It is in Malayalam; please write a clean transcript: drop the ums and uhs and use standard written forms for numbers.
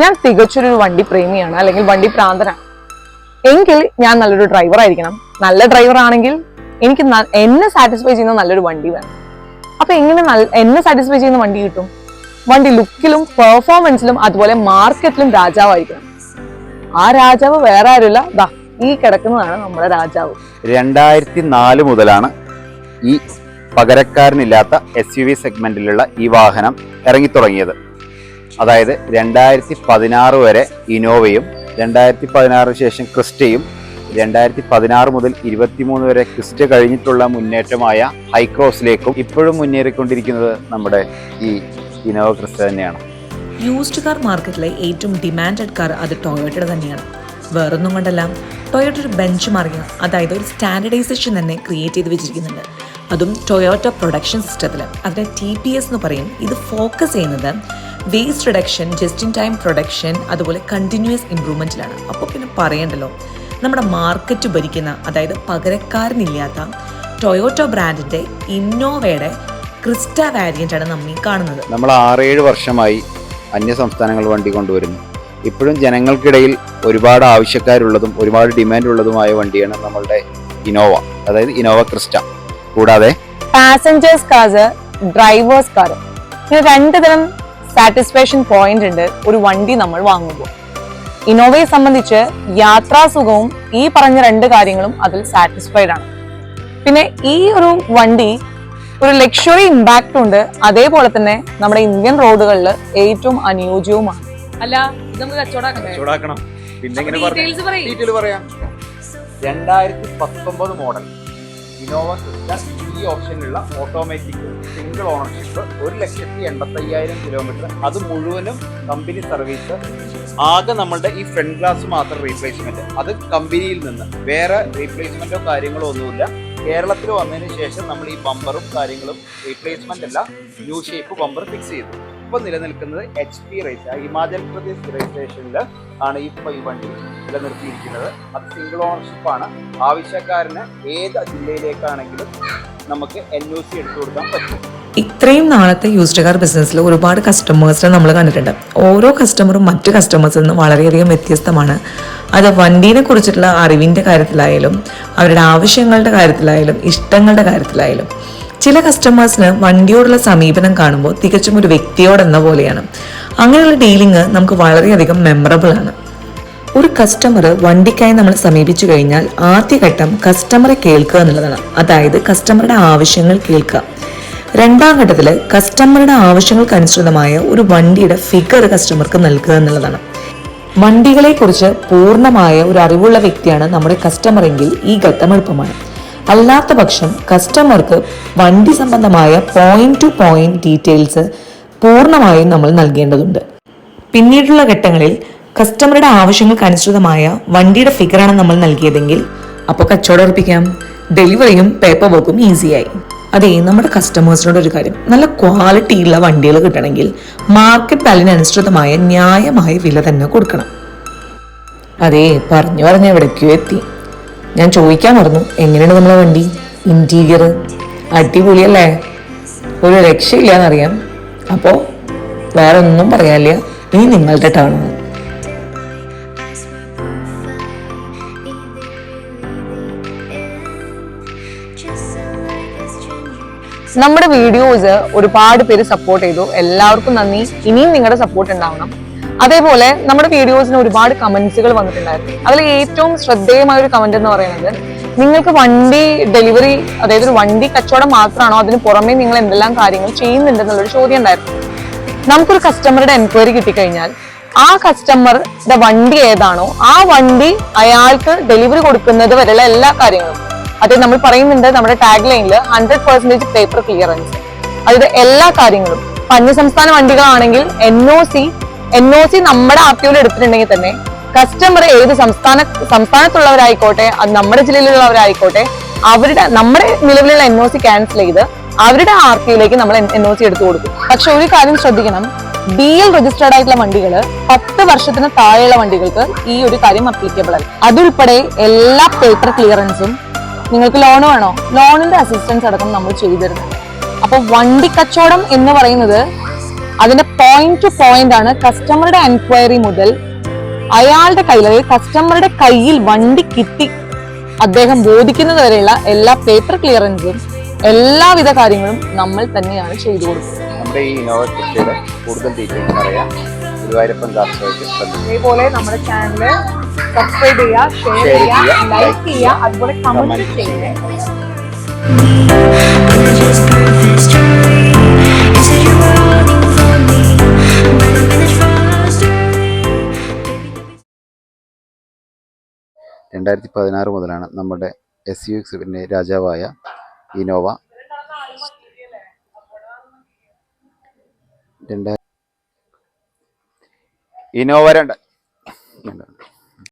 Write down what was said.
ഞാൻ തികച്ചൊരു വണ്ടി പ്രേമിയാണ്, അല്ലെങ്കിൽ വണ്ടി പ്രാന്തനാണ്. എങ്കിൽ ഞാൻ നല്ലൊരു ഡ്രൈവർ ആയിരിക്കണം. നല്ല ഡ്രൈവർ ആണെങ്കിൽ എനിക്ക് എന്നെ സാറ്റിസ്ഫൈ ചെയ്യുന്ന നല്ലൊരു വണ്ടി വേണം. അപ്പൊ എങ്ങനെ എന്നെ സാറ്റിസ്ഫൈ ചെയ്യുന്ന വണ്ടി കിട്ടും? വണ്ടി ലുക്കിലും പെർഫോമൻസിലും അതുപോലെ മാർക്കറ്റിലും രാജാവായിരിക്കണം. ആ രാജാവ് വേറെ ആരുമില്ല, ദാ ഈ കിടക്കുന്നതാണ് നമ്മുടെ രാജാവ്. 2004 മുതലാണ് ഈ പകരക്കാരനില്ലാത്ത SUV സെഗ്മെന്റിലുള്ള ഈ വാഹനം ഇറങ്ങിത്തുടങ്ങിയത്. അതായത് 2016 വരെ ഇനോവയും 2016 ശേഷം ക്രിസ്റ്റയും 2016 മുതൽ 23 വരെ ക്രിസ്റ്റ കഴിഞ്ഞിട്ടുള്ള മുന്നേറ്റമായ ഹൈക്രോസിലേക്കും ഇപ്പോഴും മുന്നേറിക്കൊണ്ടിരിക്കുന്നത് നമ്മുടെ ഈ ഇനോവ ക്രിസ്റ്റ തന്നെയാണ്. യൂസ്ഡ് കാർ മാർക്കറ്റിലെ ഏറ്റവും ഡിമാൻഡഡ് കാർ അത് ടൊയോട്ടയുടെ തന്നെയാണ്. വേറൊന്നും കൊണ്ടല്ല, ടൊയോട്ട ഒരു ബെഞ്ച് മാർക്കിങ്, അതായത് ഒരു സ്റ്റാൻഡർഡൈസേഷൻ തന്നെ ക്രിയേറ്റ് ചെയ്ത് വെച്ചിരിക്കുന്നുണ്ട്. അതും ടൊയോട്ട പ്രൊഡക്ഷൻ സിസ്റ്റത്തിൽ, അതിനെ TPS എന്ന് പറയും. ഇത് ഫോക്കസ് ചെയ്യുന്നത് waste reduction, just in time production, അതുപോലെ കണ്ടിന്യൂസ് ഇംപ്രൂവ്മെന്റിലാണ്. അപ്പോൾ പിന്നെ പറയണ്ടല്ലോ, നമ്മുടെ മാർക്കറ്റ് ഭരിക്കുന്ന, അതായത് പകരക്കാരനില്ലാത്ത ടൊയോട്ട ബ്രാൻഡിന്റെ ഇന്നോവയുടെ ക്രിസ്റ്റ വാരിയന്റ് ആണ് നമ്മൾ ഈ കാണുന്നത്. നമ്മൾ 6-7 വർഷമായി അന്യ സംസ്ഥാനങ്ങൾ വണ്ടി കൊണ്ടുവരുന്നു. ഇപ്പോഴും ജനങ്ങൾക്കിടയിൽ ഒരുപാട് ആവശ്യക്കാരുള്ളതും ഒരുപാട് ഡിമാൻഡ് ഉള്ളതുമായ വണ്ടിയാണ് നമ്മളുടെ ഇനോവ, അതായത് ഇനോവ ക്രിസ്റ്റ. കൂടാതെ പാസഞ്ചേഴ്സ് കാർ, ഡ്രൈവേഴ്സ് കാർ, ഇങ്ങനെ 2 തരം സാറ്റിസ്ഫാക്ഷൻ പോയിന്റ് ഉണ്ട് ഒരു വണ്ടി നമ്മൾ വാങ്ങുമ്പോൾ. ഇനോവയെ സംബന്ധിച്ച് യാത്രാസുഖവും ഈ പറഞ്ഞ 2 കാര്യങ്ങളും അതിൽ സാറ്റിസ്ഫൈഡ് ആണ്. പിന്നെ ഈ ഒരു വണ്ടി ഒരു ലക്ഷറി ഇമ്പാക്ട് ഉണ്ട്, അതേപോലെ തന്നെ നമ്മുടെ ഇന്ത്യൻ റോഡുകളിൽ ഏറ്റവും അനുയോജ്യവുമാണ്. അല്ല, ഇത് നമുക്ക് കച്ചവടാക്കണം. പിന്നെ 2019 മോഡൽ ഇനോവ ക്രിസ്റ്റ ഈ ഓപ്ഷനിലുള്ള ഓട്ടോമാറ്റിക് സിംഗിൾ ഓണർഷിപ്പ്, 1,85,000 കിലോമീറ്റർ, അത് മുഴുവനും കമ്പനി സർവീസ്. ആകെ നമ്മളുടെ ഈ ഫ്രണ്ട് ഗ്ലാസ് മാത്രം റീപ്ലേസ്മെന്റ്, അത് കമ്പനിയിൽ നിന്ന്, വേറെ റീപ്ലേസ്മെന്റോ കാര്യങ്ങളോ ഒന്നുമില്ല. കേരളത്തിൽ വന്നതിന് ശേഷം നമ്മൾ ഈ ബമ്പറും കാര്യങ്ങളും റീപ്ലേസ്മെന്റ് അല്ല, ന്യൂ ഷേപ്പ് ബമ്പർ ഫിക്സ് ചെയ്തു. ഇപ്പൊ നിലനിൽക്കുന്നത് HP ഹിമാചൽ പ്രദേശ് രജിസ്ട്രേഷനിൽ ആണ് ഈ വണ്ടി നിലനിർത്തിയിരിക്കുന്നത്. അത് സിംഗിൾ ഓണർഷിപ്പ് ആണ്. ആവശ്യക്കാരന് ഏത് ജില്ലയിലേക്കാണെങ്കിലും നമുക്ക് NOC എടുത്തു കൊടുക്കാൻ പറ്റും. ഇത്രയും നാളത്തെ യൂസ്ഡ് കാർ ബിസിനസ്സിൽ ഒരുപാട് കസ്റ്റമേഴ്സിനെ നമ്മൾ കണ്ടിട്ടുണ്ട്. ഓരോ കസ്റ്റമറും മറ്റു കസ്റ്റമേഴ്സിൽ നിന്ന് വളരെയധികം വ്യത്യസ്തമാണ്. അത് വണ്ടീനെ കുറിച്ചിട്ടുള്ള അറിവിൻ്റെ കാര്യത്തിലായാലും അവരുടെ ആവശ്യങ്ങളുടെ കാര്യത്തിലായാലും ഇഷ്ടങ്ങളുടെ കാര്യത്തിലായാലും. ചില കസ്റ്റമേഴ്സിന് വണ്ടിയോടുള്ള സമീപനം കാണുമ്പോൾ തികച്ചും ഒരു വ്യക്തിയോടെന്ന പോലെയാണ്. അങ്ങനെയുള്ള ഡീലിംഗ് നമുക്ക് വളരെയധികം മെമ്മറബിൾ ആണ്. ഒരു കസ്റ്റമർ വണ്ടിക്കായി നമ്മൾ സമീപിച്ചു കഴിഞ്ഞാൽ ആദ്യഘട്ടം കസ്റ്റമറെ കേൾക്കുക എന്നുള്ളതാണ്. അതായത് കസ്റ്റമറുടെ ആവശ്യങ്ങൾ കേൾക്കുക. 2ാം ഘട്ടത്തിൽ കസ്റ്റമറുടെ ആവശ്യങ്ങൾക്കനുസൃതമായ ഒരു വണ്ടിയുടെ ഫിഗർ കസ്റ്റമർക്ക് നൽകുക എന്നുള്ളതാണ്. വണ്ടികളെ കുറിച്ച് പൂർണ്ണമായ ഒരു അറിവുള്ള വ്യക്തിയാണ് നമ്മുടെ കസ്റ്റമർ എങ്കിൽ ഈ ഘട്ടം എളുപ്പമാണ്. അല്ലാത്ത പക്ഷം കസ്റ്റമർക്ക് വണ്ടി സംബന്ധമായ പോയിന്റ് ടു പോയിന്റ് ഡീറ്റെയിൽസ് പൂർണ്ണമായും നമ്മൾ നൽകേണ്ടതുണ്ട്. പിന്നീടുള്ള ഘട്ടങ്ങളിൽ കസ്റ്റമറുടെ ആവശ്യങ്ങൾക്കനുസൃതമായ വണ്ടിയുടെ ഫിഗറാണ് നമ്മൾ നൽകിയതെങ്കിൽ അപ്പോൾ കച്ചവടം ഉറപ്പിക്കാം. ഡെലിവറിയും പേപ്പർ വർക്കും ഈസിയായി. അതെ, നമ്മുടെ കസ്റ്റമേഴ്സിനോട് ഒരു കാര്യം, നല്ല ക്വാളിറ്റിയുള്ള വണ്ടികൾ കിട്ടണമെങ്കിൽ മാർക്കറ്റ് വാല്യൂവിനനുസൃതമായ ന്യായമായ വില തന്നെ കൊടുക്കണം. അതെ, പറഞ്ഞു എവിടേക്കോ എത്തി. ഞാൻ ചോദിക്കാൻ മറന്നു, എങ്ങനെയാണ് നമ്മളെ വണ്ടി ഇന്റീരിയർ? അടിപൊളിയല്ലേ, ഒരു രക്ഷയില്ലാന്നറിയാം. അപ്പോൾ വേറെ ഒന്നും പറയാനില്ല, ഇനി നിങ്ങളുടെ ടേൺ. നമ്മുടെ വീഡിയോസ് ഒരുപാട് പേര് സപ്പോർട്ട് ചെയ്തു, എല്ലാവർക്കും നന്ദി. ഇനിയും നിങ്ങളുടെ സപ്പോർട്ട് ഉണ്ടാവണം. അതേപോലെ നമ്മുടെ വീഡിയോസിന് ഒരുപാട് കമന്റ്സുകൾ വന്നിട്ടുണ്ടായിരുന്നു. അതിൽ ഏറ്റവും ശ്രദ്ധേയമായ ഒരു കമന്റ് എന്ന് പറയുന്നത്, നിങ്ങൾക്ക് വണ്ടി ഡെലിവറി, അതായത് ഒരു വണ്ടി കച്ചവടം മാത്രമാണോ, അതിന് പുറമെ നിങ്ങൾ എന്തെല്ലാം കാര്യങ്ങൾ ചെയ്യുന്നുണ്ടെന്നുള്ളൊരു ചോദ്യം ഉണ്ടായിരുന്നു. നമുക്കൊരു കസ്റ്റമറുടെ എൻക്വയറി കിട്ടിക്കഴിഞ്ഞാൽ ആ കസ്റ്റമറുടെ വണ്ടി ഏതാണോ ആ വണ്ടി അയാൾക്ക് ഡെലിവറി കൊടുക്കുന്നത് വരെയുള്ള എല്ലാ കാര്യങ്ങളും, അത് നമ്മൾ പറയുന്നുണ്ട് നമ്മുടെ ടാഗ് ലൈനിൽ 100% പേപ്പർ ക്ലിയറൻസ്, അതായത് എല്ലാ കാര്യങ്ങളും. അന്യസംസ്ഥാന വണ്ടികളാണെങ്കിൽ NOC നമ്മുടെ RTOയിൽ എടുത്തിട്ടുണ്ടെങ്കിൽ തന്നെ കസ്റ്റമർ ഏത് സംസ്ഥാനത്തുള്ളവരായിക്കോട്ടെ, അത് നമ്മുടെ ജില്ലയിലുള്ളവരായിക്കോട്ടെ, നമ്മുടെ നിലവിലുള്ള NOC ക്യാൻസൽ ചെയ്ത് അവരുടെ RTOയിലേക്ക് നമ്മൾ NOC എടുത്തു കൊടുക്കും. പക്ഷെ ഒരു കാര്യം ശ്രദ്ധിക്കണം, DL രജിസ്റ്റേർഡ് ആയിട്ടുള്ള വണ്ടികൾ 10 വർഷത്തിന് താഴെയുള്ള വണ്ടികൾക്ക് ഈ ഒരു കാര്യം അപ്ലിക്കബിൾ അല്ല. അതുൾപ്പെടെ എല്ലാ പേപ്പർ ക്ലിയറൻസും, നിങ്ങൾക്ക് ലോൺ വേണോ, ലോണിന്റെ അസിസ്റ്റൻസ് അടക്കം നമ്മൾ ചെയ്തു തരുന്നുണ്ട്. അപ്പൊ വണ്ടി കച്ചവടം എന്ന് പറയുന്നത് അതിന്റെ പോയിന്റ് ടു പോയിന്റ് ആണ്. കസ്റ്റമറുടെ എൻക്വയറി മുതൽ അയാളുടെ കയ്യിൽ, അതായത് കസ്റ്റമറുടെ കയ്യിൽ വണ്ടി കിട്ടി അദ്ദേഹം ബോധിക്കുന്നത് വരെയുള്ള എല്ലാ പേപ്പർ ക്ലിയറൻസും എല്ലാവിധ കാര്യങ്ങളും നമ്മൾ തന്നെയാണ് ചെയ്തു കൊടുക്കുന്നത്. നമ്മുടെ ഈ ഇന്നോവ ക്രിസ്റ്റയുടെ കൂടുതൽ ഡീറ്റെയിൽസ് അറിയാം ഗുരുവായൂരപ്പൻ കാർസായിട്ട് അതേപോലെ നമ്മുടെ ചാനൽ സബ്സ്ക്രൈബ് ചെയ്യുക, ഷെയർ ചെയ്യുക, ലൈക്ക് ചെയ്യുക, അതുപോലെ കമന്റ് ചെയ്യുക. രണ്ടായിരത്തി 16 മുതലാണ് നമ്മുടെ SUV രാജാവായ ഇന്നോവ ഇന്നോവ